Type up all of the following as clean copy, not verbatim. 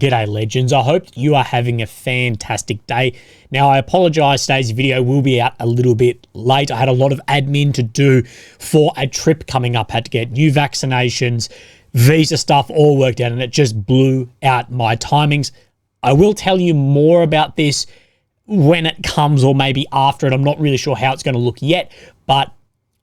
G'day legends, I hope you are having a fantastic day. Now I apologise, today's video will be out a little bit late. I had a lot of admin to do for a trip coming up, had to get new vaccinations, visa stuff all worked out, and it just blew out my timings. I will tell you more about this when it comes, or maybe after it. I'm not really sure how it's going to look yet, but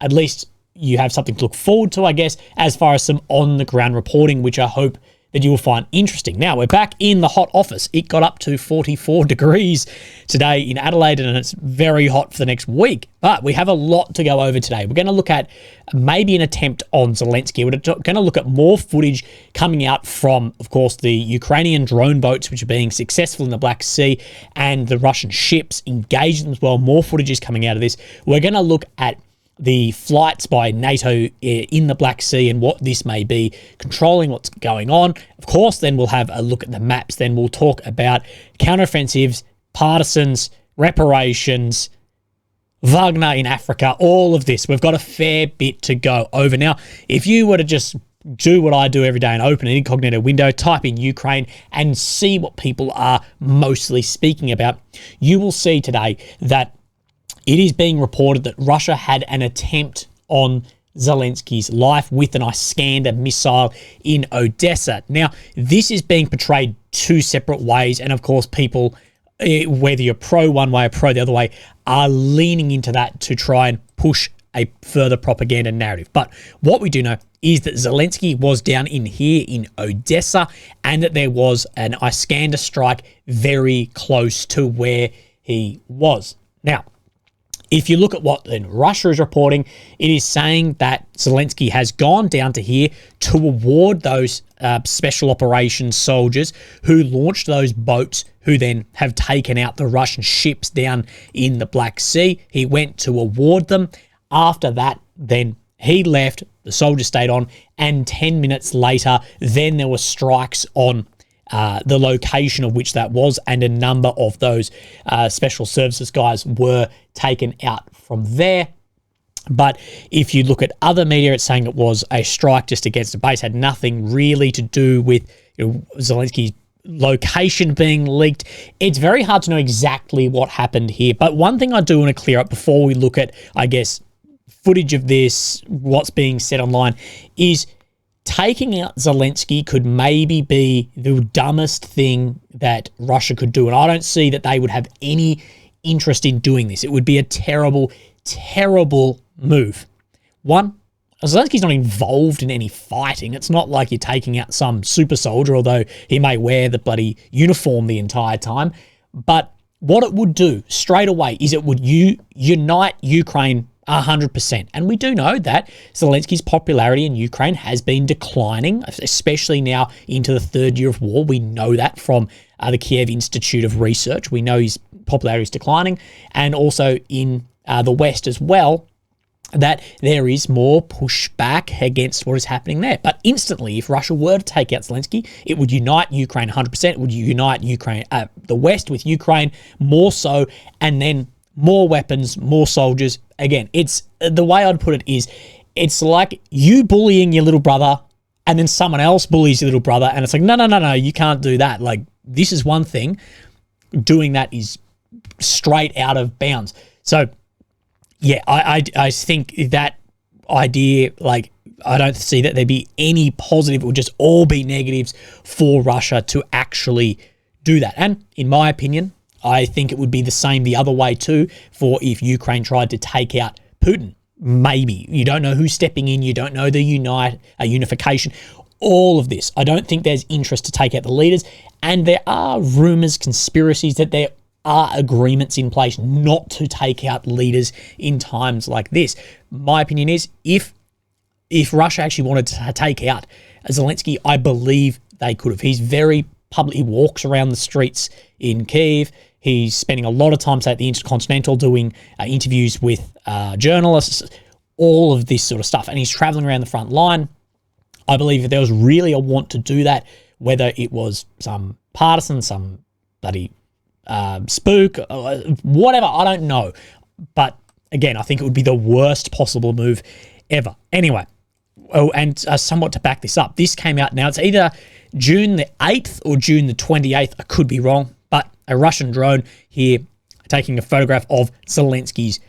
at least you have something to look forward to, I guess, as far as some on-the-ground reporting, which I hope that you will find interesting. Now, we're back in the hot office. It got up to 44 degrees today in Adelaide, and it's very hot for the next week. But we have a lot to go over today. We're going to look at maybe an attempt on Zelensky. We're going to look at more footage coming out from, of course, the Ukrainian drone boats, which are being successful in the Black Sea, and the Russian ships engaged as well. More footage is coming out of this. We're going to look at the flights by NATO in the Black Sea and what this may be, controlling what's going on. Of course, then we'll have a look at the maps. Then we'll talk about counteroffensives, partisans, reparations, Wagner in Africa, all of this. We've got a fair bit to go over. Now, if you were to just do what I do every day and open an incognito window, type in Ukraine and see what people are mostly speaking about, you will see today that it is being reported that Russia had an attempt on Zelensky's life with an Iskander missile in Odessa. Now, this is being portrayed two separate ways, and of course people, whether you're pro one way or pro the other way, are leaning into that to try and push a further propaganda narrative. But what we do know is that Zelensky was down in here in Odessa, and that there was an Iskander strike very close to where he was. Now, if you look at what then Russia is reporting, it is saying that Zelensky has gone down to here to award those special operations soldiers who launched those boats, who then have taken out the Russian ships down in the Black Sea. He went to award them. After that, then he left, the soldiers stayed on, and 10 minutes later, then there were strikes on the location of which that was, and a number of those special services guys were taken out from there. But if you look at other media, it's saying it was a strike just against a base, had nothing really to do with Zelensky's location being leaked. It's very hard to know exactly what happened here. But one thing I do want to clear up before we look at, I guess, footage of this, what's being said online, is taking out Zelensky could maybe be the dumbest thing that Russia could do. And I don't see that they would have any interest in doing this. It would be a terrible, terrible move. One, Zelensky's not involved in any fighting. It's not like you're taking out some super soldier, although he may wear the bloody uniform the entire time. But what it would do straight away is it would unite Ukraine 100%. And we do know that Zelensky's popularity in Ukraine has been declining, especially now into the third year of war. We know that from the Kiev Institute of Research. We know his popularity is declining, and also in the West as well, that there is more pushback against what is happening there. But instantly, if Russia were to take out Zelensky, it would unite Ukraine 100%. It would unite Ukraine, the West with Ukraine more so, and then more weapons, more soldiers. Again, it's the way I'd put it is, it's like you bullying your little brother and then someone else bullies your little brother, and it's like, no, you can't do that. Like, this is one thing. Doing that is straight out of bounds. So, yeah, I think that idea, like, I don't see that there'd be any positive. It would just all be negatives for Russia to actually do that. And in my opinion, I think it would be the same the other way too, for if Ukraine tried to take out Putin. Maybe. You don't know who's stepping in. You don't know the unification. All of this. I don't think there's interest to take out the leaders. And there are rumors, conspiracies, that there are agreements in place not to take out leaders in times like this. My opinion is, if Russia actually wanted to take out Zelensky, I believe they could have. He's very public. He walks around the streets in Kyiv. He's spending a lot of time, say, at the Intercontinental doing interviews with journalists, all of this sort of stuff. And he's traveling around the front line. I believe if there was really a want to do that, whether it was some partisan, some bloody spook, whatever, I don't know. But again, I think it would be the worst possible move ever. Anyway, somewhat to back this up, this came out now. It's either June the 8th or June the 28th. I could be wrong, but a Russian drone here taking a photograph of Zelensky's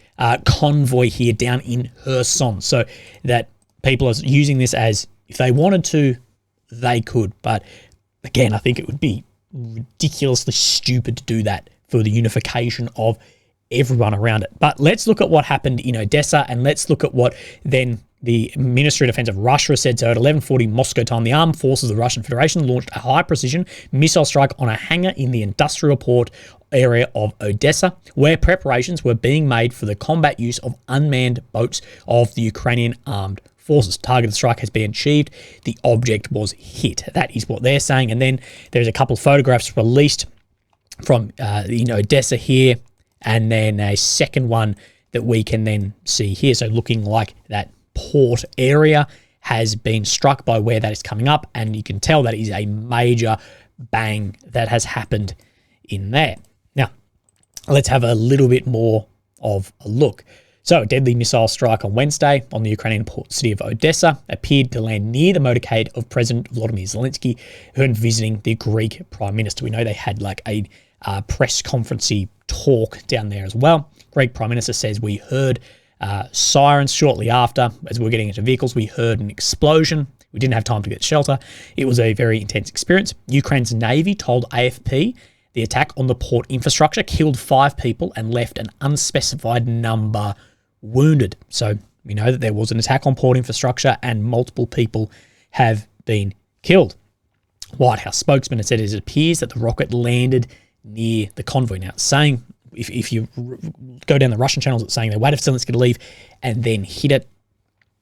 convoy here down in Kherson. So that people are using this as, if they wanted to, they could. But again, I think it would be ridiculously stupid to do that for the unification of everyone around it. But let's look at what happened in Odessa, and let's look at what then the Ministry of Defense of Russia said. So at 11:40 Moscow time, the armed forces of the Russian Federation launched a high-precision missile strike on a hangar in the industrial port area of Odessa, where preparations were being made for the combat use of unmanned boats of the Ukrainian armed forces. Targeted strike has been achieved. The object was hit. That is what they're saying. And then there's a couple of photographs released from Odessa here, and then a second one that we can then see here. So looking like that port area has been struck by where that is coming up, and you can tell that is a major bang that has happened in there. Now, let's have a little bit more of a look. So a deadly missile strike on Wednesday on the Ukrainian port city of Odessa appeared to land near the motorcade of President Volodymyr Zelensky, who had visiting the Greek Prime Minister. We know they had like a press conference-y talk down there as well. Greek Prime Minister says, we heard sirens shortly after. As we were getting into vehicles, we heard an explosion. We didn't have time to get shelter. It was a very intense experience. Ukraine's Navy told AFP the attack on the port infrastructure killed 5 people and left an unspecified number wounded. So we know that there was an attack on port infrastructure and multiple people have been killed. White House spokesman has said it appears that the rocket landed near the convoy. Now, it's saying, if you go down the Russian channels, it's saying they waited for Zelensky to leave and then hit it.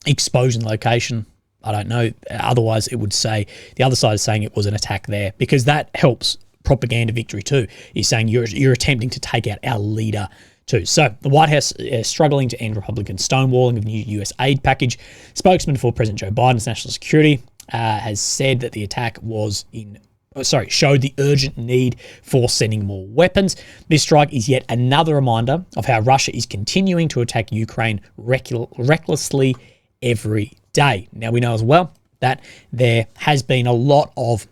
Explosion location, I don't know. Otherwise, it would say, the other side is saying it was an attack there, because that helps propaganda victory too. He's saying you're attempting to take out our leader too. So the White House is struggling to end Republican stonewalling of the new US aid package. Spokesman for President Joe Biden's national security has said that the attack showed the urgent need for sending more weapons. This strike is yet another reminder of how Russia is continuing to attack Ukraine recklessly every day. Now, we know as well that there has been a lot of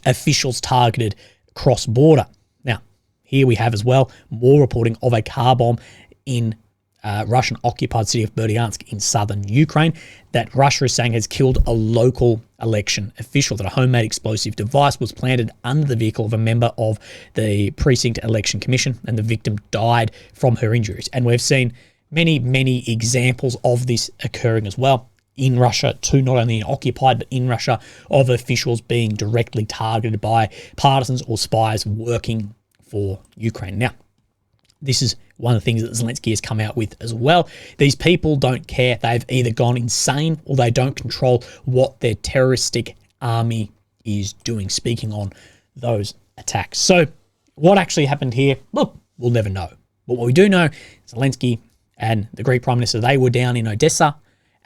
officials targeted cross-border. Now, here we have as well more reporting of a car bomb in Russian-occupied city of Berdyansk in southern Ukraine that Russia is saying has killed a local election official, that a homemade explosive device was planted under the vehicle of a member of the precinct election commission, and the victim died from her injuries. And we've seen many, many examples of this occurring as well in Russia too, not only in occupied, but in Russia, of officials being directly targeted by partisans or spies working for Ukraine. Now, this is one of the things that Zelensky has come out with as well. These people don't care. They've either gone insane or they don't control what their terroristic army is doing, speaking on those attacks. So what actually happened here? Look, we'll never know. But what we do know, Zelensky and the Greek Prime Minister, they were down in Odessa,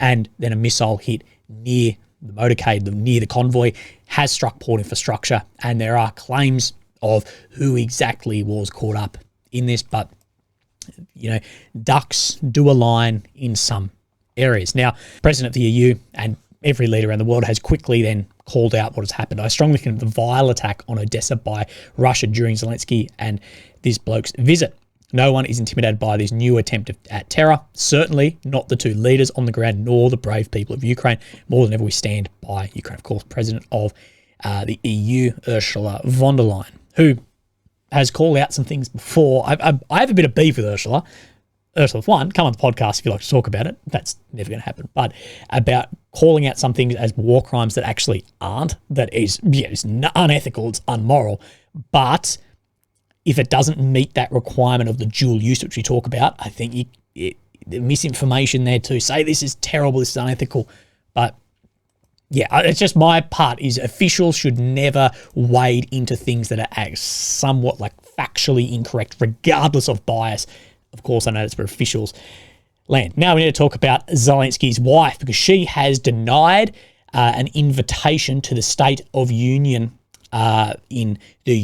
and then a missile hit near the motorcade, near the convoy, has struck port infrastructure, and there are claims of who exactly was caught up in this, but ducks do align in some areas. Now, President of the EU and every leader around the world has quickly then called out what has happened. I strongly condemn the vile attack on Odessa by Russia during Zelensky and this bloke's visit. No one is intimidated by this new attempt at terror. Certainly not the two leaders on the ground, nor the brave people of Ukraine. More than ever, we stand by Ukraine. Of course, President of the EU, Ursula von der Leyen, who has called out some things before. I have a bit of beef with Ursula. Ursula, one, come on the podcast if you like to talk about it. That's never going to happen. But about calling out some things as war crimes that actually aren't, that is, it's unethical, it's unmoral. But if it doesn't meet that requirement of the dual use, which we talk about, I think the misinformation there too. Say this is terrible, this is unethical. But yeah, it's just my part is officials should never wade into things that are somewhat like factually incorrect, regardless of bias. Of course, I know that's where officials land. Now we need to talk about Zelensky's wife, because she has denied an invitation to the State of Union in the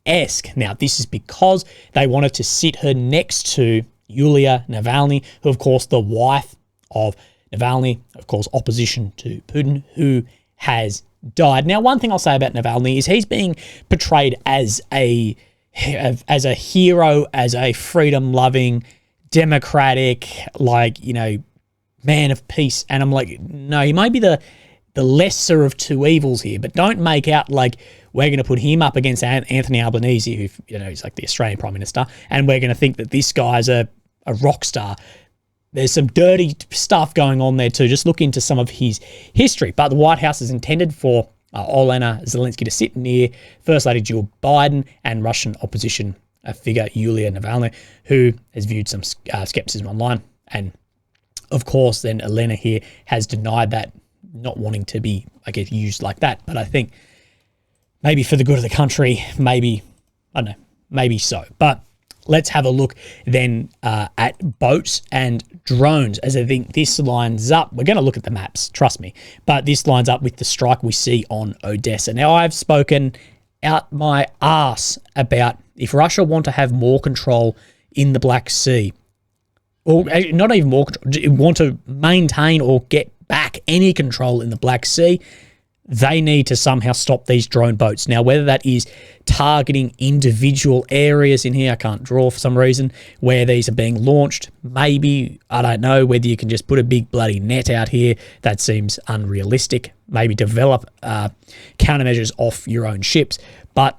US. Now, this is because they wanted to sit her next to Yulia Navalny, who, of course, the wife of Navalny, of course, opposition to Putin, who has died. Now, one thing I'll say about Navalny is he's being portrayed as a hero, as a freedom-loving, democratic, like, you know, man of peace. And I'm like, no, he might be the lesser of two evils here, but don't make out like we're going to put him up against Anthony Albanese, who, you know, he's like the Australian Prime Minister, and we're going to think that this guy's a rock star. There's some dirty stuff going on there too. Just look into some of his history. But the White House is intended for Olena Zelensky to sit near First Lady Jill Biden and Russian opposition figure Yulia Navalny, who has viewed some skepticism online. And of course, then Elena here has denied that, not wanting to be, I guess, used like that. But I think maybe for the good of the country, maybe, I don't know, maybe so. But let's have a look then at boats and drones, as I think this lines up. We're going to look at the maps, trust me, but this lines up with the strike we see on Odessa. Now, I've spoken out my arse about if Russia want to have more control in the Black Sea, or not even more control, want to maintain or get back any control in the Black Sea, they need to somehow stop these drone boats. Now, whether that is targeting individual areas in here, I can't draw for some reason, where these are being launched, maybe, I don't know, whether you can just put a big bloody net out here, that seems unrealistic. Maybe develop countermeasures off your own ships. But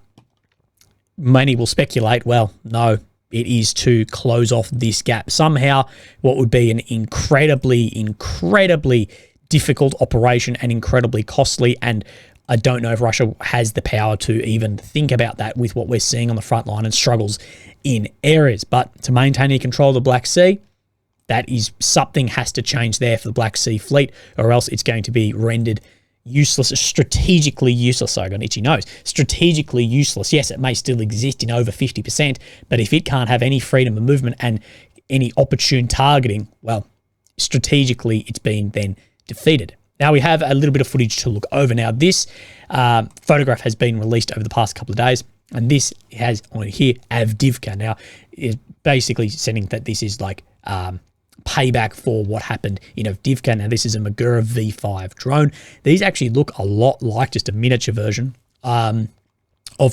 many will speculate, well, no, it is to close off this gap. Somehow, what would be an incredibly difficult operation and incredibly costly, and I don't know if Russia has the power to even think about that with what we're seeing on the front line and struggles in areas. But to maintain any control of the Black Sea, that is something has to change there for the Black Sea fleet, or else it's going to be rendered useless, strategically useless. So I got an itchy nose. Strategically useless. Yes, it may still exist in over 50%, but if it can't have any freedom of movement and any opportune targeting, well, strategically it's been then defeated. Now we have a little bit of footage to look over. Now this photograph has been released over the past couple of days, and this has on here Avdiivka. Now is basically saying that this is like payback for what happened in Avdiivka. Now this is a Magura V5 drone. These actually look a lot like just a miniature version of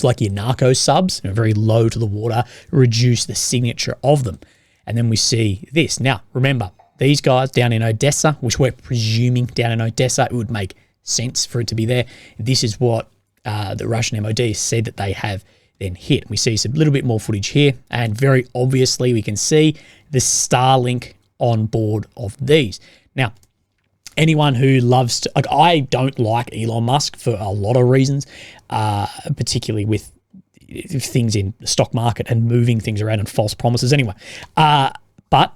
like your narco subs, very low to the water, reduce the signature of them. And then we see this. Now remember, these guys down in Odessa, which we're presuming down in Odessa, it would make sense for it to be there. This is what the Russian MOD said that they have then hit. We see some little bit more footage here, and very obviously we can see the Starlink on board of these. Now, anyone who loves to, like, I don't like Elon Musk for a lot of reasons, particularly with things in the stock market and moving things around and false promises anyway. But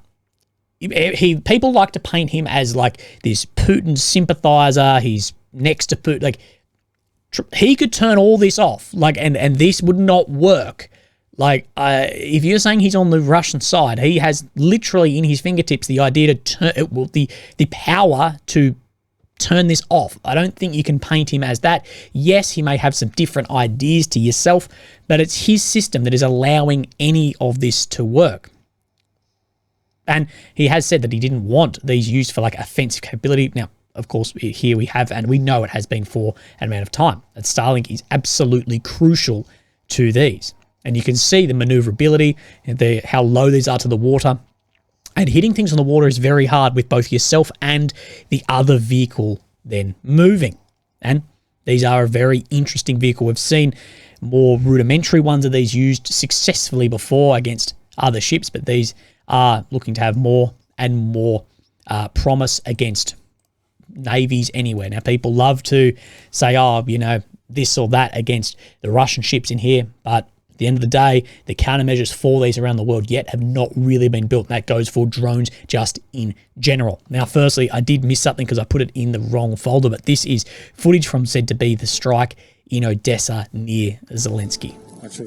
people like to paint him as like this Putin sympathizer. He's next to Putin. Like, he could turn all this off, like, and this would not work. Like, if you're saying he's on the Russian side, he has literally in his fingertips the idea to turn the power to turn this off. I don't think you can paint him as that. Yes, he may have some different ideas to yourself, but it's his system that is allowing any of this to work. And he has said that he didn't want these used for like offensive capability. Now, of course, here we have, and we know it has been for an amount of time, that Starlink is absolutely crucial to these. And you can see the maneuverability, how low these are to the water. And hitting things on the water is very hard with both yourself and the other vehicle then moving. And these are a very interesting vehicle. We've seen more rudimentary ones of these used successfully before against other ships, but these are looking to have more and more promise against navies anywhere. Now, people love to say, oh, you know, this or that against the Russian ships in here, but at the end of the day, the countermeasures for these around the world yet have not really been built. And that goes for drones just in general. Now, firstly, I did miss something because I put it in the wrong folder, but this is footage from said to be the strike in Odessa near Zelensky. So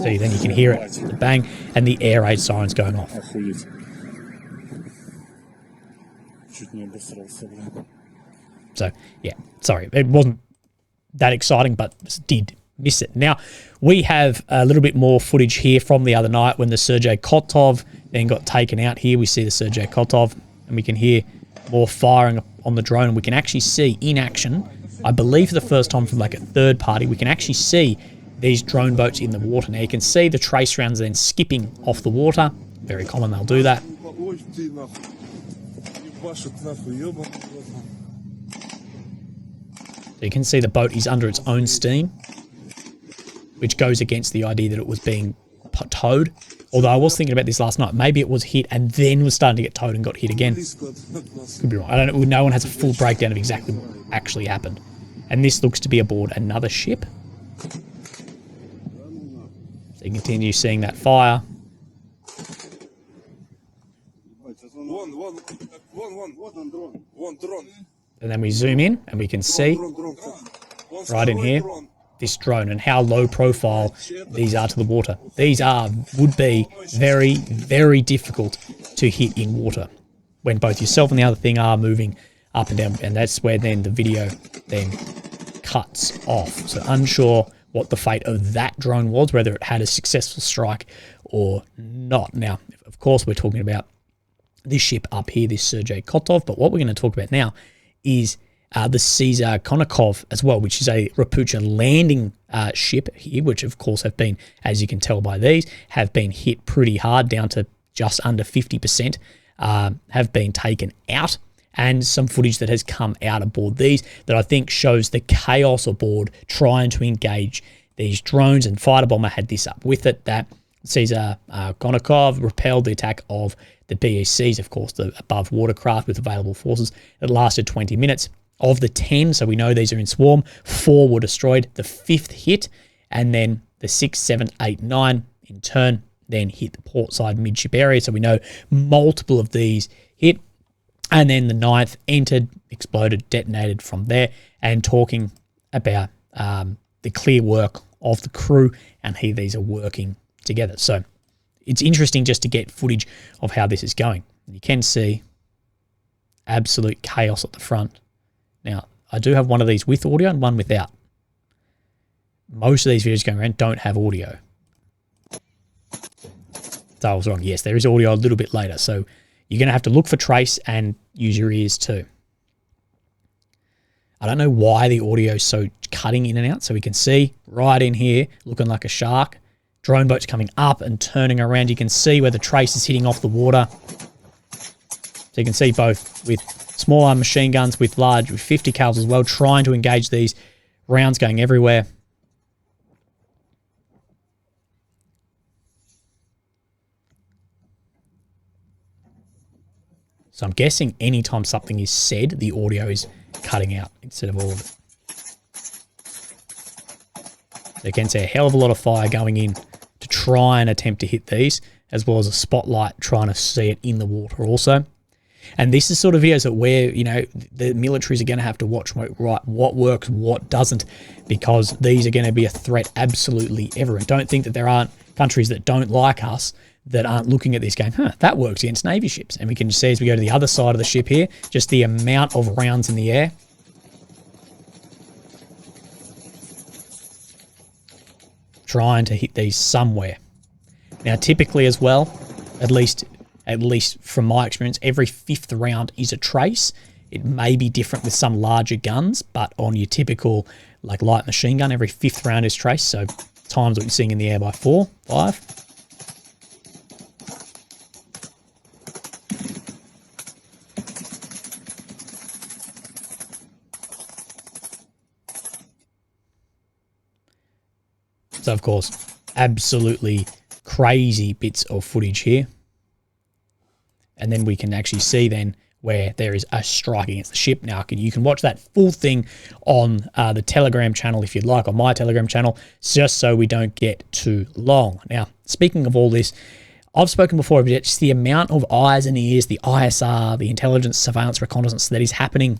then you can hear it, the bang, and the air raid sirens going off. So, yeah, sorry, it wasn't that exciting, but did miss it. Now, we have a little bit more footage here from the other night when the Sergei Kotov then got taken out here. We see the Sergei Kotov, and we can hear more firing on the drone. And we can actually see in action, I believe for the first time from like a third party, we can actually see these drone boats in the water. Now, you can see the trace rounds then skipping off the water. Very common, they'll do that. So you can see the boat is under its own steam, which goes against the idea that it was being towed. Although I was thinking about this last night. Maybe it was hit and then was starting to get towed and got hit again. Could be wrong. I don't know. No one has a full breakdown of exactly what actually happened. And this looks to be aboard another ship. So you continue seeing that fire. And then we zoom in and we can see right in here this drone and how low profile these are to the water. These would be very, very difficult to hit in water when both yourself and the other thing are moving up and down. And that's where then the video then cuts off. So unsure what the fate of that drone was, whether it had a successful strike or not. Now, of course, we're talking about this ship up here, this Sergei Kotov, but what we're going to talk about now is the Caesar Konakov as well, which is a Rapucha landing ship here, which of course have been, as you can tell by these, have been hit pretty hard down to just under 50%, have been taken out, and some footage that has come out aboard these that I think shows the chaos aboard trying to engage these drones, and Fighter Bomber had this up with it, that Caesar Konakov repelled the attack of the BECs, of course, the above watercraft with available forces. It lasted 20 minutes. Of the 10, so we know these are in swarm, 4 were destroyed. The 5th hit, and then the 6th, 7th, 8th, 9 in turn then hit the port side midship area. So we know multiple of these hit. And then the 9th entered, exploded, detonated from there, and talking about the clear work of the crew and how these are working together. So it's interesting just to get footage of how this is going. You can see absolute chaos at the front. Now, I do have one of these with audio and one without. Most of these videos going around don't have audio. So I was wrong. Yes, there is audio a little bit later. So you're going to have to look for trace and use your ears too. I don't know why the audio is so cutting in and out. So we can see right in here, looking like a shark. Drone boats coming up and turning around. You can see where the trace is hitting off the water. So you can see both with small arm machine guns, with large, with 50 cals as well, trying to engage these rounds going everywhere. So I'm guessing anytime something is said, the audio is cutting out instead of all of it. So you can see a hell of a lot of fire going in to try and attempt to hit these, as well as a spotlight trying to see it in the water also. And this is sort of videos that where, you know, the militaries are going to have to watch right what works, what doesn't, because these are going to be a threat absolutely everywhere. Don't think that there aren't countries that don't like us that aren't looking at this going, that works against Navy ships. And we can see as we go to the other side of the ship here, just the amount of rounds in the air. Trying to hit these somewhere. Now, typically as well, at least from my experience, every 5th round is a trace. It may be different with some larger guns, but on your typical like light machine gun, every 5th round is trace. So times what you're seeing in the air by 4, 5. So of course, absolutely crazy bits of footage here. And then we can actually see then where there is a strike against the ship. Now, you can watch that full thing on the Telegram channel if you'd like, on my Telegram channel, just so we don't get too long. Now, speaking of all this, I've spoken before about just the amount of eyes and ears, the ISR, the intelligence, surveillance, reconnaissance that is happening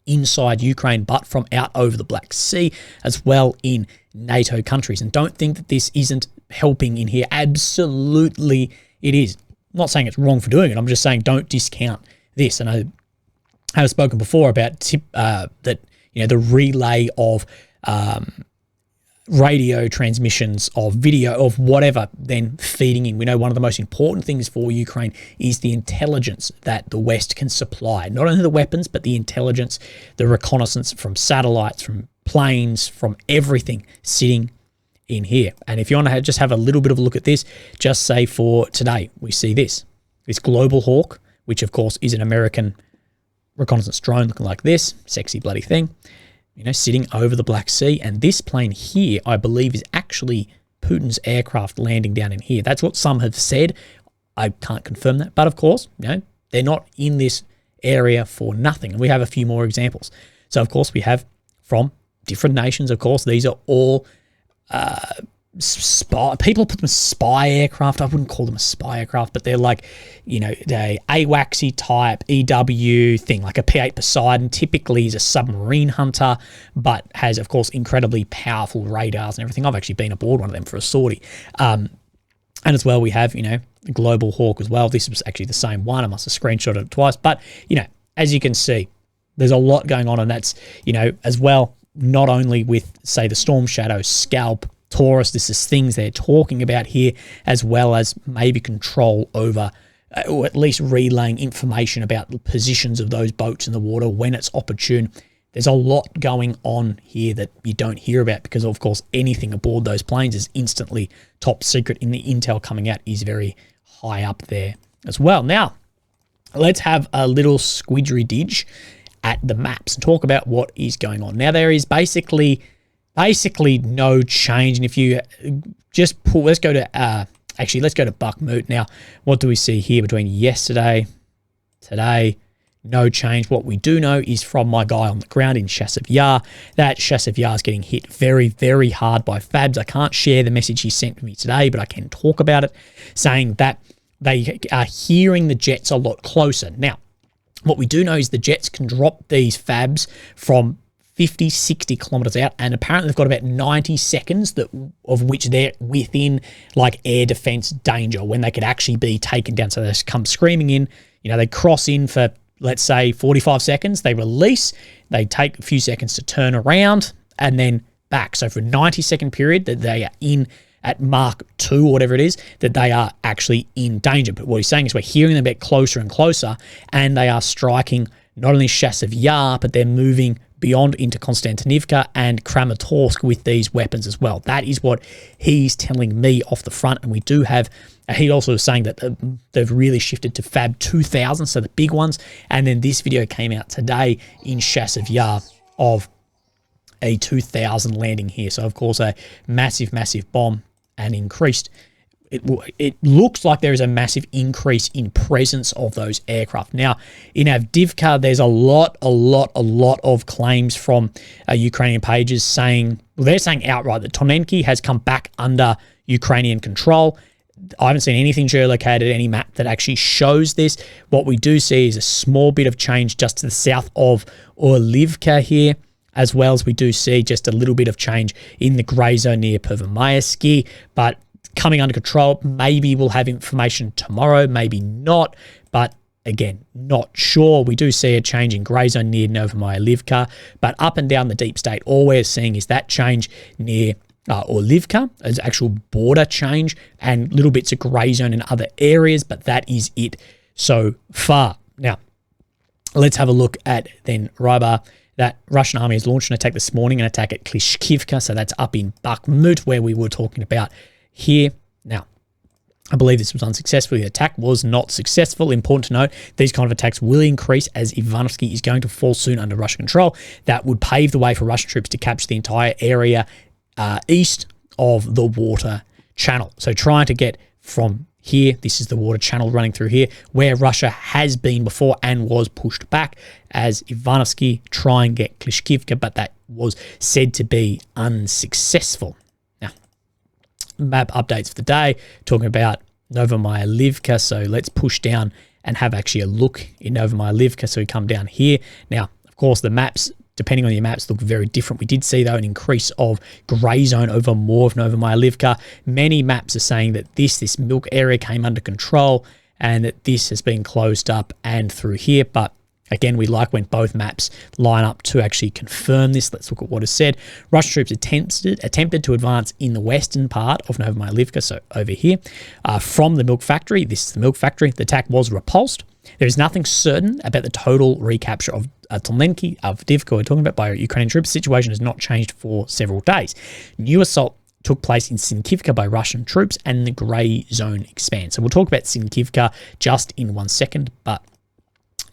inside Ukraine, but from out over the Black Sea, as well in NATO countries. And don't think that this isn't helping in here. Absolutely it is. I'm not saying it's wrong for doing it. I'm just saying don't discount this. And I have spoken before about that, you know, the relay of radio transmissions of video of whatever then feeding in. We know one of the most important things for Ukraine is the intelligence that the West can supply. Not only the weapons, but the intelligence, the reconnaissance from satellites, from planes, from everything sitting in here. And if you want to just have a little bit of a look at this, just say for today, we see this Global Hawk, which of course is an American reconnaissance drone looking like this, sexy bloody thing, you know, sitting over the Black Sea. And this plane here, I believe, is actually Putin's aircraft landing down in here. That's what some have said. I can't confirm that. But of course, you know, they're not in this area for nothing. And we have a few more examples. So of course we have from different nations, of course, these are all spy. People put them as spy aircraft. I wouldn't call them a spy aircraft, but they're like, you know, a AWACS type EW thing, like a P-8 Poseidon. Typically is a submarine hunter, but has, of course, incredibly powerful radars and everything. I've actually been aboard one of them for a sortie. And as well, we have, you know, the Global Hawk as well. This was actually the same one. I must have screenshotted it twice. But, you know, as you can see, there's a lot going on, and that's, you know, as well, not only with, say, the Storm Shadow, Scalp, Taurus, this is things they're talking about here, as well as maybe control over, or at least relaying information about the positions of those boats in the water when it's opportune. There's a lot going on here that you don't hear about because, of course, anything aboard those planes is instantly top secret, and the intel coming out is very high up there as well. Now, let's have a little squidgery-didge at the maps and talk about what is going on. Now, there is basically no change. And if you just pull, let's go to Bakhmut. Now, what do we see here between yesterday, today? No change. What we do know is from my guy on the ground in Chasiv Yar, that Chasiv Yar is getting hit very, very hard by Fabs. I can't share the message he sent me today, but I can talk about it, saying that they are hearing the jets a lot closer. Now, what we do know is the jets can drop these Fabs from 50, 60 kilometers out, and apparently they've got about 90 seconds of which they're within like air defense danger when they could actually be taken down. So they come screaming in, you know, they cross in for, let's say, 45 seconds, they release, they take a few seconds to turn around and then back. So for a 90-second period that they are in at Mark 2 or whatever it is, that they are actually in danger. But what he's saying is we're hearing them get closer and closer, and they are striking not only Chasiv Yar, but they're moving beyond into Konstantinivka and Kramatorsk with these weapons as well. That is what he's telling me off the front. And we do have, he also was saying that they've really shifted to Fab 2000, so the big ones. And then this video came out today in Chasiv Yar of a 2000 landing here. So of course a massive, massive bomb and increased. It looks like there is a massive increase in presence of those aircraft. Now, in Avdiivka, there's a lot of claims from Ukrainian pages saying, well, they're saying outright that Thankyou has come back under Ukrainian control. I haven't seen anything geolocated, any map that actually shows this. What we do see is a small bit of change just to the south of Avdiivka here, as well as we do see just a little bit of change in the grey zone near Pervomayski, but coming under control. Maybe we'll have information tomorrow, maybe not, but again, not sure. We do see a change in grey zone near Novomyolivka, but up and down the deep state, all we're seeing is that change near Orlivka as actual border change and little bits of grey zone in other areas, but that is it so far. Now, let's have a look at then Rybar. That Russian army has launched an attack this morning, an attack at Klishkivka, so that's up in Bakhmut where we were talking about here. Now, I believe this was unsuccessful. The attack was not successful. Important to note, these kind of attacks will increase as Ivanovsky is going to fall soon under Russian control. That would pave the way for Russian troops to capture the entire area east of the water channel. So trying to get from here, this is the water channel running through here, where Russia has been before and was pushed back as Ivanovsky try and get Klishkivka, but that was said to be unsuccessful. Map updates for the day, talking about Novomyolivka. So let's push down and have actually a look in Novomyolivka. So we come down here. Now, of course, the maps, depending on your maps, look very different. We did see, though, an increase of grey zone over more of Novomyolivka. Many maps are saying that this milk area came under control and that this has been closed up and through here. But Again, we like when both maps line up to actually confirm this. Let's look at what is said. Russian troops attempted to advance in the western part of Avdiivka, so over here, from the milk factory. This is the milk factory. The attack was repulsed. There is nothing certain about the total recapture of Avdiivka we're talking about by Ukrainian troops. The situation has not changed for several days. New assault took place in Sinkivka by Russian troops, and the grey zone expands. So we'll talk about Sinkivka just in 1 second, but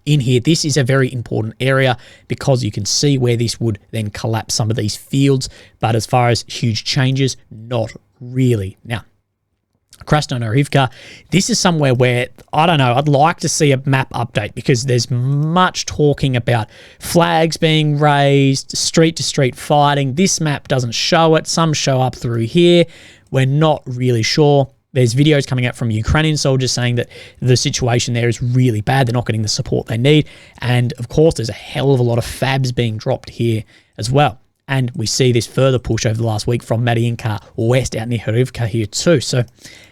in here, this is a very important area because you can see where this would then collapse some of these fields. But as far as huge changes, not really. Now, Krasnoarivka, this is somewhere where, I don't know, I'd like to see a map update because there's much talking about flags being raised, street-to-street fighting. This map doesn't show it. Some show up through here. We're not really sure. There's videos coming out from Ukrainian soldiers saying that the situation there is really bad. They're not getting the support they need. And, of course, there's a hell of a lot of fabs being dropped here as well. And we see this further push over the last week from Mariinka west out near Harivka here too. So,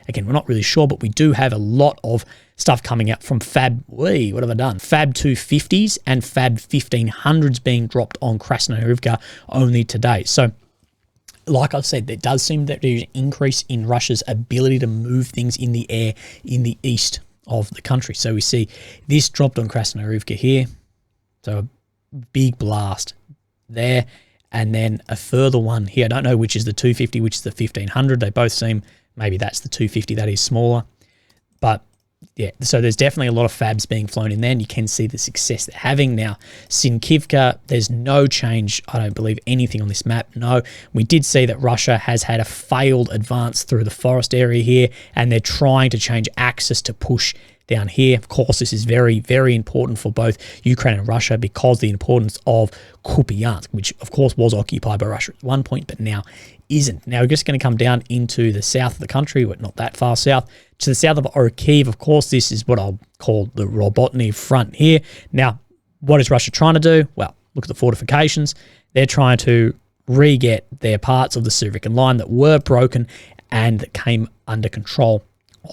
again, we're not really sure, but we do have a lot of stuff coming out from Fab, what have I done? Fab 250s and Fab 1500s being dropped on Krasnoarivka only today. So, like I've said, there does seem that there's an increase in Russia's ability to move things in the air in the east of the country. So we see this dropped on Krasnoarivka here. So a big blast there. And then a further one here. I don't know which is the 250, which is the 1500. They both seem, maybe that's the 250 that is smaller. But yeah, so there's definitely a lot of fabs being flown in there, and you can see the success they're having. Now, Sinkivka, there's no change, I don't believe, anything on this map. No, we did see that Russia has had a failed advance through the forest area here, and they're trying to change axis to push down here. Of course, this is very, very important for both Ukraine and Russia because the importance of Kupiansk, which of course was occupied by Russia at one point, but now isn't. Now we're just going to come down into the south of the country, but not that far south, to the south of Kharkiv. Of course, this is what I'll call the Robotny front here. Now, what is Russia trying to do? Well, look at the fortifications. They're trying to re-get their parts of the Surovikin line that were broken and that came under control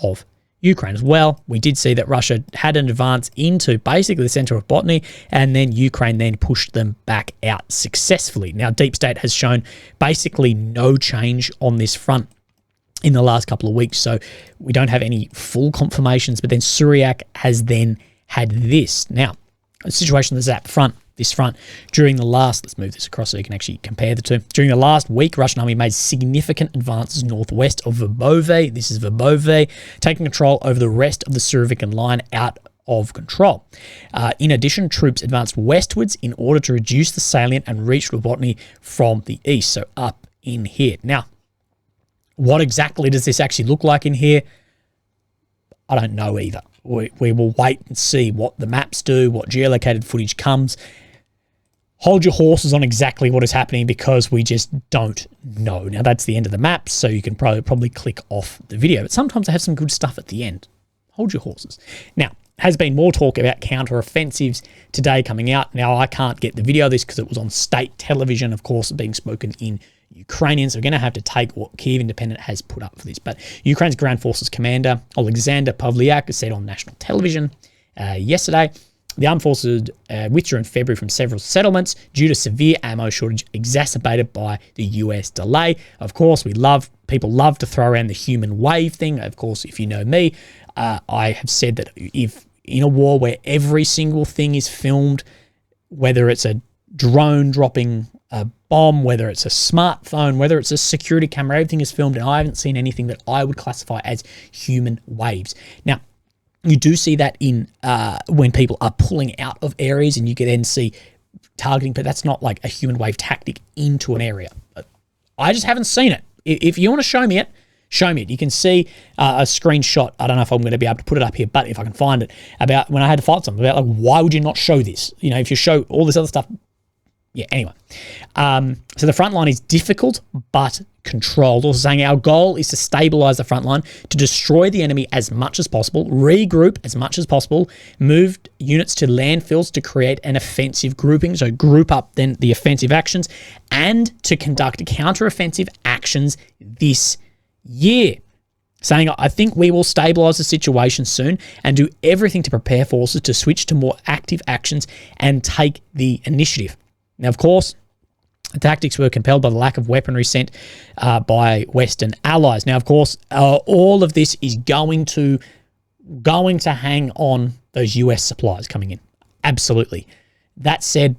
of Ukraine as well. We did see that Russia had an advance into basically the center of Botany, and then Ukraine then pushed them back out successfully. Now, Deep State has shown basically no change on this front in the last couple of weeks, so we don't have any full confirmations, but then Syriac has then had this. Now, the situation on the Zap front, this front, during the last, let's move this across so you can actually compare the two. During the last week, Russian army made significant advances northwest of Verbove. This is Verbove, taking control over the rest of the Surovikin line out of control. In addition, troops advanced westwards in order to reduce the salient and reach Robotny from the east, so up in here. Now, what exactly does this actually look like in here? I don't know either. We will wait and see what the maps do, what geolocated footage comes. Hold your horses on exactly what is happening because we just don't know. Now, that's the end of the map, so you can probably click off the video. But sometimes I have some good stuff at the end. Hold your horses. Now, has been more talk about counter-offensives today coming out. Now, I can't get the video of this because it was on state television, of course, being spoken in Ukrainian. So we're going to have to take what Kyiv Independent has put up for this. But Ukraine's Ground Forces Commander, Alexander Pavliak, said on national television yesterday, the armed forces withdrew in February from several settlements due to severe ammo shortage exacerbated by the US delay. Of course, people love to throw around the human wave thing. Of course, if you know me, I have said that if in a war where every single thing is filmed, whether it's a drone dropping a bomb, whether it's a smartphone, whether it's a security camera, everything is filmed, and I haven't seen anything that I would classify as human waves. Now, you do see that in when people are pulling out of areas, and you can then see targeting, but that's not like a human wave tactic into an area. I just haven't seen it. If you want to show me it, show me it. You can see a screenshot. I don't know if I'm going to be able to put it up here, but if I can find it, about when I had to fight something, about like, why would you not show this? You know, if you show all this other stuff. Yeah, anyway. So the front line is difficult, but controlled. Also saying our goal is to stabilize the front line, to destroy the enemy as much as possible, regroup as much as possible, move units to landfills to create an offensive grouping, so group up then the offensive actions, and to conduct counter-offensive actions this year. saying, I think we will stabilise the situation soon and do everything to prepare forces to switch to more active actions and take the initiative. Now, of course, the tactics were compelled by the lack of weaponry sent by Western allies. Now, of course, all of this is going to hang on those US supplies coming in. Absolutely. That said,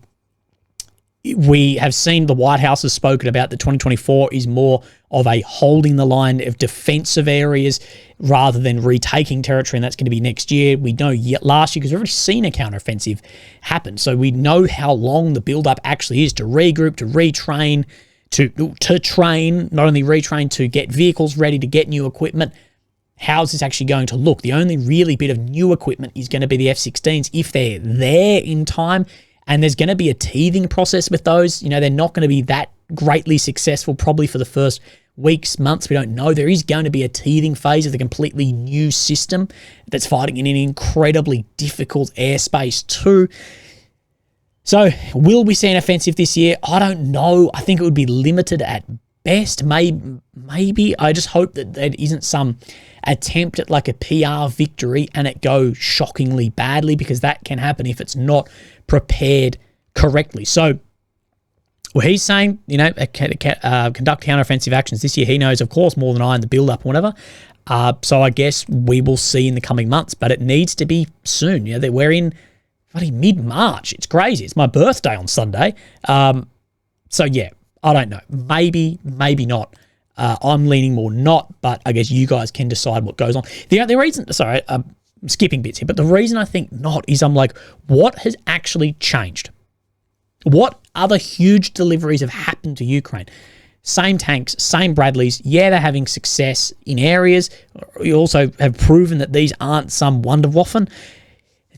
we have seen the White House has spoken about that 2024 is more of a holding the line of defensive areas rather than retaking territory, and that's going to be next year. We know last year, because we've already seen a counteroffensive happen, so we know how long the build-up actually is to regroup, to retrain, to train, not only retrain, to get vehicles ready, to get new equipment. How's this actually going to look? The only really bit of new equipment is going to be the F-16s if they're there in time. And there's going to be a teething process with those. They're not going to be that greatly successful probably for the first weeks, months. We don't know. There is going to be a teething phase of the completely new system that's fighting in an incredibly difficult airspace too. So will we see an offensive this year? I don't know. I think it would be limited at best. Maybe. I just hope that there isn't some attempt at like a PR victory and it goes shockingly badly, because that can happen if it's not prepared correctly. So he's saying, conduct counteroffensive actions this year. He knows, of course, more than I in the build-up or whatever. So I guess we will see in the coming months, but it needs to be soon. We're in bloody mid-March. It's crazy. It's my birthday on Sunday. So yeah, I don't know. Maybe not. I'm leaning more not, but I guess you guys can decide what goes on. The reason, sorry, I'm skipping bits here, but the reason I think not is I'm like, what has actually changed? What other huge deliveries have happened to Ukraine? Same tanks, same Bradleys. Yeah, they're having success in areas. You also have proven that these aren't some Wunderwaffen.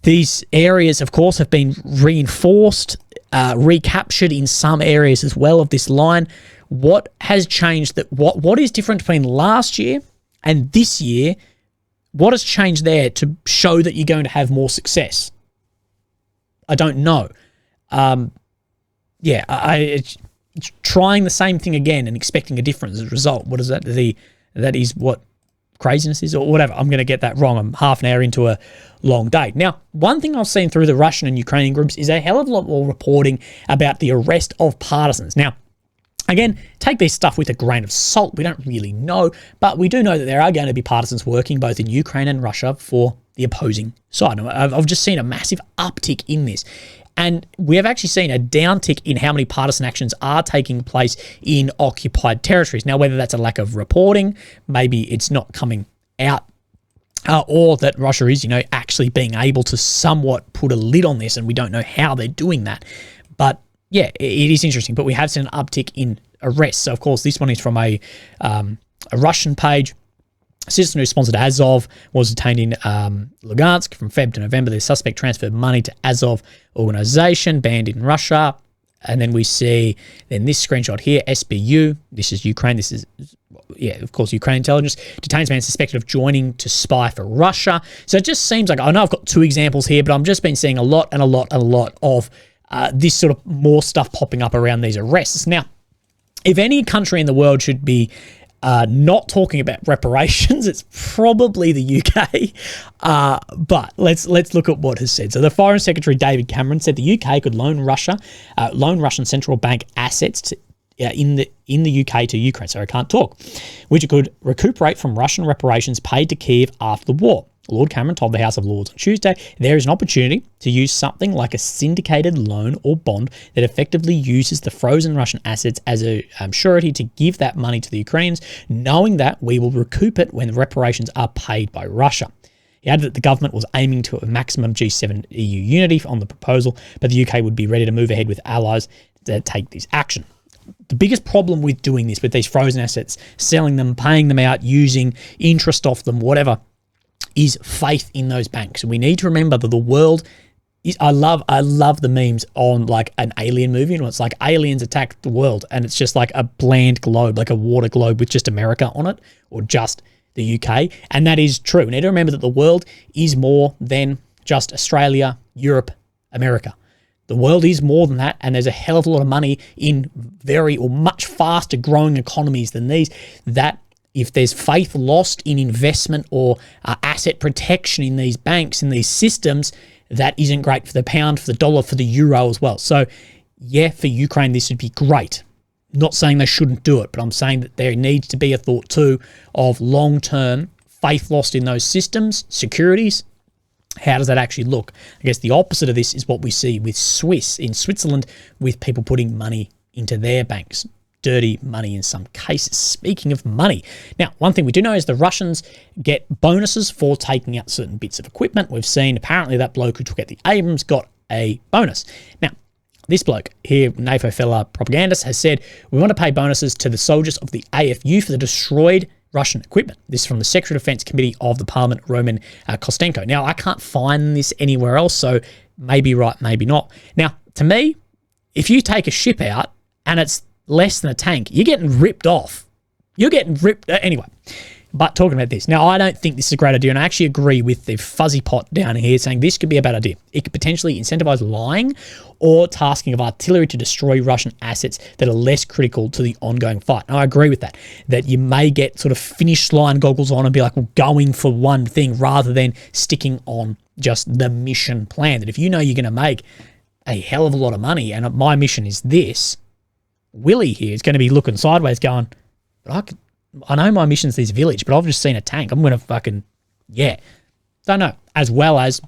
These areas, of course, have been reinforced, recaptured in some areas as well of this line. What has changed? What is different between last year and this year? What has changed there to show that you're going to have more success? I don't know. It's trying the same thing again and expecting a difference as a result. What is that? That is what craziness is, or whatever. I'm going to get that wrong. I'm half an hour into a long day. Now, one thing I've seen through the Russian and Ukrainian groups is a hell of a lot more reporting about the arrest of partisans. Now, again, take this stuff with a grain of salt. We don't really know, but we do know that there are going to be partisans working both in Ukraine and Russia for the opposing side. I've just seen a massive uptick in this. And we have actually seen a downtick in how many partisan actions are taking place in occupied territories. Now, whether that's a lack of reporting, maybe it's not coming out, or that Russia is, actually being able to somewhat put a lid on this, and we don't know how they're doing that. But yeah, it is interesting. But we have seen an uptick in arrests. So, of course, this one is from a Russian page. A citizen who sponsored Azov was detained in Lugansk from Feb to November. The suspect transferred money to Azov organization, banned in Russia. And then we see then this screenshot here, SBU. This is Ukraine. This is, of course, Ukraine intelligence. Detains man suspected of joining to spy for Russia. So it just seems like, I know I've got two examples here, but I've just been seeing a lot of this sort of more stuff popping up around these arrests. Now, if any country in the world should be not talking about reparations, it's probably the UK. But let's look at what has said. So the Foreign Secretary David Cameron said the UK could loan Russian central bank assets to, in the UK to Ukraine. So I can't talk, which it could recuperate from Russian reparations paid to Kyiv after the war. Lord Cameron told the House of Lords on Tuesday there is an opportunity to use something like a syndicated loan or bond that effectively uses the frozen Russian assets as a surety to give that money to the Ukrainians, knowing that we will recoup it when the reparations are paid by Russia. He added that the government was aiming to a maximum G7 EU unity on the proposal, but the UK would be ready to move ahead with allies that take this action. The biggest problem with doing this, with these frozen assets, selling them, paying them out, using interest off them, whatever, is faith in those banks. And we need to remember that the world is, I love the memes on like an alien movie, and it's like aliens attacked the world, and it's just like a bland globe, like a water globe with just America on it, or just the UK. And that is true. We need to remember that the world is more than just Australia, Europe, America. The world is more than that, and there's a hell of a lot of money in much faster growing economies than these that if there's faith lost in investment or asset protection in these banks, in these systems, that isn't great for the pound, for the dollar, for the euro as well. So yeah, for Ukraine, this would be great. Not saying they shouldn't do it, but I'm saying that there needs to be a thought too of long-term faith lost in those systems, securities. How does that actually look? I guess the opposite of this is what we see with Switzerland, with people putting money into their banks. Dirty money in some cases. Speaking of money. Now, one thing we do know is the Russians get bonuses for taking out certain bits of equipment. We've seen apparently that bloke who took out the Abrams got a bonus. Now, this bloke here, NATO fella propagandist, has said, we want to pay bonuses to the soldiers of the AFU for the destroyed Russian equipment. This is from the Secretary of Defense Committee of the Parliament, Roman Kostenko. Now, I can't find this anywhere else, so maybe right, maybe not. Now, to me, if you take a ship out and it's less than a tank, you're getting ripped off. You're getting ripped. Anyway, but talking about this. Now, I don't think this is a great idea, and I actually agree with the fuzzy pot down here saying this could be a bad idea. It could potentially incentivize lying or tasking of artillery to destroy Russian assets that are less critical to the ongoing fight. And I agree with that, that you may get sort of finish line goggles on and be like, well, going for one thing rather than sticking on just the mission plan. That if you know you're going to make a hell of a lot of money and my mission is this, Willie here is going to be looking sideways going, but I know my mission's this village, but I've just seen a tank. I'm going to fucking, yeah. Don't know. As well as,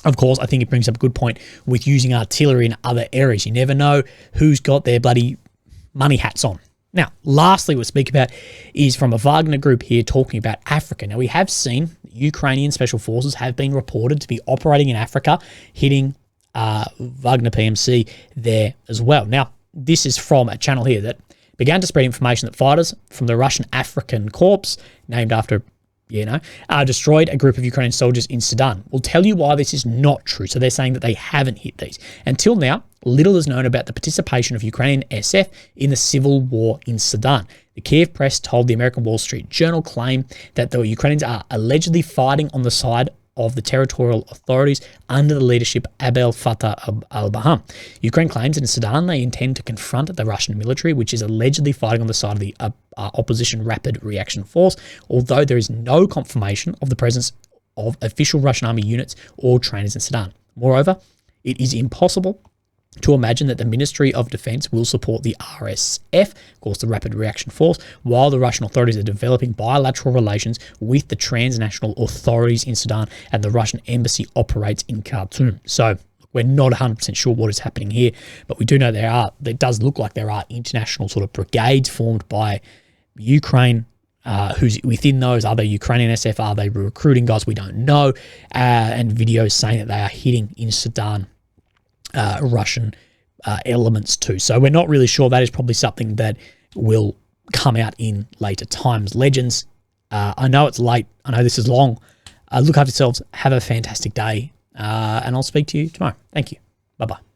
of course, I think it brings up a good point with using artillery in other areas. You never know who's got their bloody money hats on. Now, lastly, we'll speak about is from a Wagner group here talking about Africa. Now, we have seen Ukrainian special forces have been reported to be operating in Africa, hitting Wagner PMC there as well. Now, this is from a channel here that began to spread information that fighters from the Russian African Corps, named after, destroyed a group of Ukrainian soldiers in Sudan. We'll tell you why this is not true. So they're saying that they haven't hit these. Until now, little is known about the participation of Ukrainian SF in the civil war in Sudan. The Kiev press told the American Wall Street Journal claim that the Ukrainians are allegedly fighting on the side of the territorial authorities under the leadership of Abdel Fattah al-Burhan. Ukraine claims that in Sudan they intend to confront the Russian military, which is allegedly fighting on the side of the opposition rapid reaction force, although there is no confirmation of the presence of official Russian army units or trainers in Sudan. Moreover, it is impossible to imagine that the Ministry of Defense will support the RSF, of course the Rapid Reaction Force, while the Russian authorities are developing bilateral relations with the transnational authorities in Sudan and the Russian embassy operates in Khartoum. So we're not 100% sure what is happening here, but we do know it does look like there are international sort of brigades formed by Ukraine. Who's within those? Are they Ukrainian SF? Are they recruiting guys? We don't know. And videos saying that they are hitting in Sudan Russian elements too. So we're not really sure. That is probably something that will come out in later times. Legends, I know it's late. I know this is long. Look after yourselves. Have a fantastic day. And I'll speak to you tomorrow. Thank you. Bye-bye.